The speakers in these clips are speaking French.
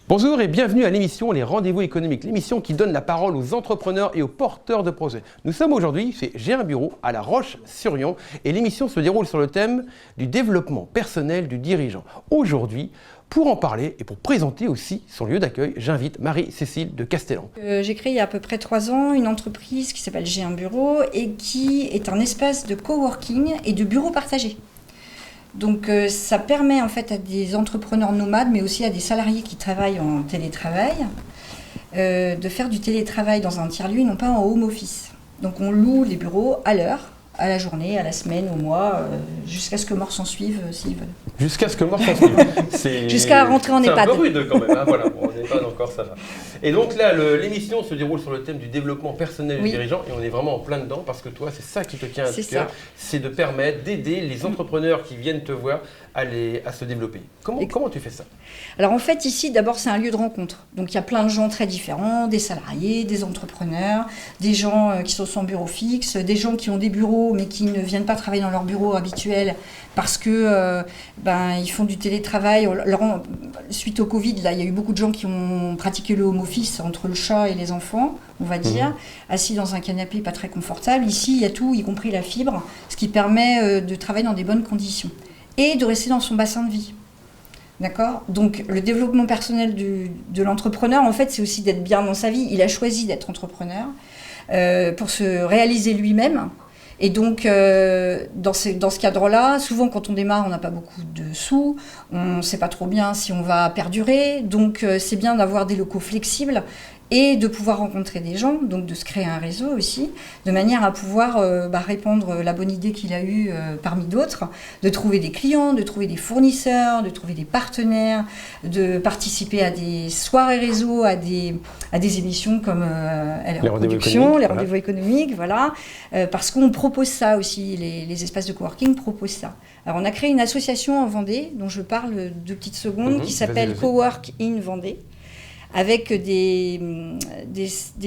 Bonjour et bienvenue à l'émission Les Rendez-vous économiques, l'émission qui donne la parole aux entrepreneurs et aux porteurs de projets. Nous sommes aujourd'hui chez J'ai un bureau à La Roche-sur-Yon et l'émission se déroule sur le thème du développement personnel du dirigeant. Aujourd'hui, pour en parler et pour présenter aussi son lieu d'accueil, j'invite Marie-Cécile de Castellan. J'ai créé il y a à peu près 3 ans une entreprise qui s'appelle J'ai un bureau et qui est un espace de coworking et de bureaux partagés. Donc ça permet en fait à des entrepreneurs nomades, mais aussi à des salariés qui travaillent en télétravail, de faire du télétravail dans un tiers-lieu et non pas en home office. Donc on loue les bureaux à l'heure, à la journée, à la semaine, au mois, jusqu'à ce que mort s'en suive s'ils veulent. Jusqu'à ce que mort s'en suive. Jusqu'à rentrer en EHPAD. C'est un peu rude quand même, hein, voilà, bon, en EHPAD encore ça va. Et donc là, l'émission se déroule sur le thème du développement personnel du dirigeant et on est vraiment en plein dedans parce que toi, c'est ça qui te tient à cœur, c'est de permettre d'aider les entrepreneurs qui viennent te voir à se développer. Comment tu fais ça? Alors en fait, ici, d'abord, c'est un lieu de rencontre. Donc il y a plein de gens très différents, des salariés, des entrepreneurs, des gens qui sont sans bureau fixe, des gens qui ont des bureaux mais qui ne viennent pas travailler dans leur bureau habituel parce que ils font du télétravail. Suite au Covid, là, il y a eu beaucoup de gens qui ont pratiqué le home office entre le chat et les enfants, on va dire, assis dans un canapé pas très confortable. Ici, il y a tout, y compris la fibre, ce qui permet de travailler dans des bonnes conditions et de rester dans son bassin de vie. D'accord ? Donc, le développement personnel de l'entrepreneur, en fait, c'est aussi d'être bien dans sa vie. Il a choisi d'être entrepreneur pour se réaliser lui-même. Et donc, dans ce cadre-là, souvent quand on démarre, on n'a pas beaucoup de sous, on ne sait pas trop bien si on va perdurer, donc c'est bien d'avoir des locaux flexibles et de pouvoir rencontrer des gens, donc de se créer un réseau aussi, de manière à pouvoir répandre la bonne idée qu'il a eue parmi d'autres, de trouver des clients, de trouver des fournisseurs, de trouver des partenaires, de participer à des soirées réseau, à des émissions comme les rendez-vous économiques, voilà, parce qu'on propose ça aussi, les espaces de coworking proposent ça. Alors on a créé une association en Vendée, dont je parle 2 petites secondes, qui s'appelle Cowork in Vendée, avec des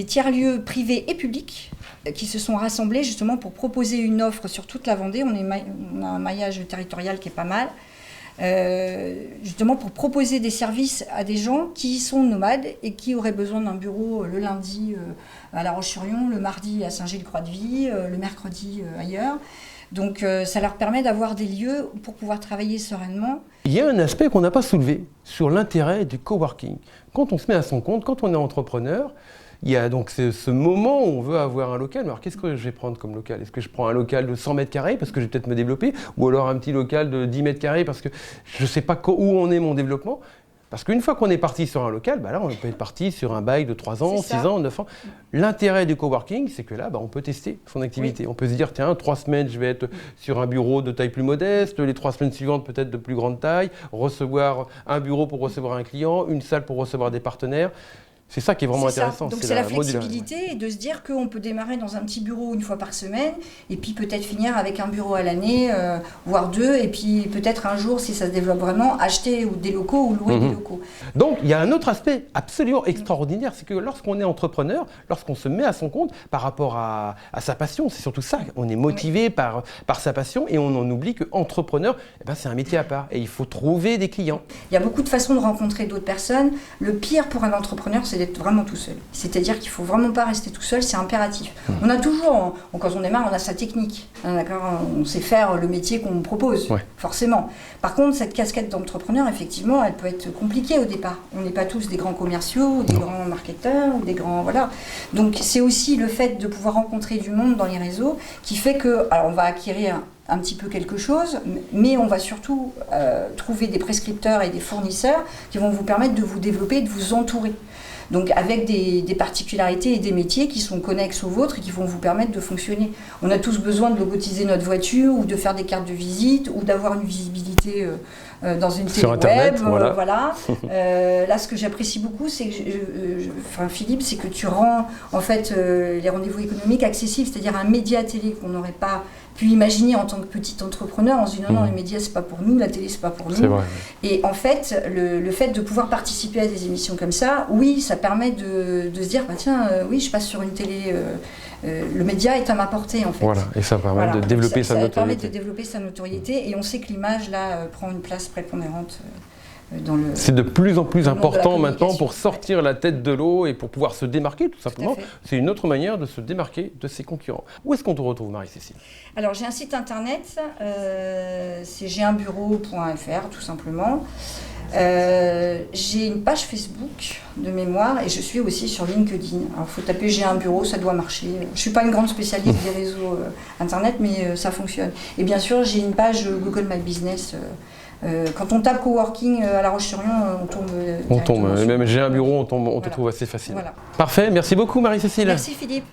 tiers-lieux privés et publics qui se sont rassemblés justement pour proposer une offre sur toute la Vendée. On a un maillage territorial qui est pas mal, justement pour proposer des services à des gens qui sont nomades et qui auraient besoin d'un bureau le lundi à La Roche-sur-Yon, le mardi à Saint-Gilles-Croix-de-Vie, le mercredi ailleurs. Donc ça leur permet d'avoir des lieux pour pouvoir travailler sereinement. Il y a un aspect qu'on n'a pas soulevé sur l'intérêt du coworking. Quand on se met à son compte, quand on est entrepreneur, il y a donc ce moment où on veut avoir un local. Alors qu'est-ce que je vais prendre comme local? Est-ce que je prends un local de 100 mètres carrés parce que je vais peut-être me développer? Ou alors un petit local de 10 mètres carrés parce que je ne sais pas où en est mon développement? Parce qu'une fois qu'on est parti sur un local, là, on peut être parti sur un bail de 3 ans, 6 ans, 9 ans. L'intérêt du coworking, c'est que là, on peut tester son activité. On peut se dire, tiens, 3 semaines, je vais être sur un bureau de taille plus modeste, les 3 semaines suivantes, peut-être de plus grande taille, recevoir un bureau pour recevoir un client, une salle pour recevoir des partenaires. C'est ça qui est vraiment intéressant. Donc c'est la flexibilité et de se dire qu'on peut démarrer dans un petit bureau une fois par semaine et puis peut-être finir avec un bureau à l'année, voire 2, et puis peut-être un jour, si ça se développe vraiment, acheter des locaux ou louer des locaux. Donc il y a un autre aspect absolument extraordinaire, c'est que lorsqu'on est entrepreneur, lorsqu'on se met à son compte par rapport à sa passion, c'est surtout ça, on est motivé par sa passion et on en oublie qu'entrepreneur, c'est un métier à part et il faut trouver des clients. Il y a beaucoup de façons de rencontrer d'autres personnes. Le pire pour un entrepreneur, c'est d'être vraiment tout seul. C'est-à-dire qu'il ne faut vraiment pas rester tout seul, c'est impératif. On a toujours, quand on démarre, on a sa technique. D'accord, on sait faire le métier qu'on propose, forcément. Par contre, cette casquette d'entrepreneur, effectivement, elle peut être compliquée au départ. On n'est pas tous des grands commerciaux, des grands marketeurs, ou des grands... Voilà. Donc c'est aussi le fait de pouvoir rencontrer du monde dans les réseaux qui fait que, alors on va acquérir un petit peu quelque chose, mais on va surtout trouver des prescripteurs et des fournisseurs qui vont vous permettre de vous développer et de vous entourer. Donc avec des particularités et des métiers qui sont connexes aux vôtres et qui vont vous permettre de fonctionner. On a tous besoin de logotiser notre voiture ou de faire des cartes de visite ou d'avoir une visibilité dans une télé web. Voilà. Là, ce que j'apprécie beaucoup, c'est que Philippe, c'est que tu rends en fait les rendez-vous économiques accessibles, c'est-à-dire un média télé qu'on n'aurait pas pu imaginer en tant que petit entrepreneur. On se dit non, les médias c'est pas pour nous, la télé c'est pas pour nous. Vrai. Et en fait, le fait de pouvoir participer à des émissions comme ça, oui, ça permet de se dire oui, je passe sur une télé. Le média est à ma portée en fait. Voilà, et ça permet de développer sa notoriété. Ça permet de développer sa notoriété et on sait que l'image là prend une place prépondérante C'est de plus en plus dans le monde de la important maintenant communication. pour sortir la tête de l'eau et pour pouvoir se démarquer tout simplement. fait. C'est une autre manière de se démarquer de ses concurrents. Où est-ce qu'on te retrouve, Marie-Cécile? Alors j'ai un site internet, c'est j'ai-un-bureau.fr tout simplement. J'ai une page Facebook de mémoire et je suis aussi sur LinkedIn. Alors il faut taper j'ai un bureau, ça doit marcher. Je ne suis pas une grande spécialiste des réseaux internet, mais ça fonctionne. Et bien sûr j'ai une page Google My Business. Quand on tape coworking à La Roche-sur-Yon, on tombe. On tombe, directement sur- même j'ai un bureau, on te Voilà. trouve assez facilement. Voilà. Parfait, merci beaucoup Marie-Cécile. Merci Philippe.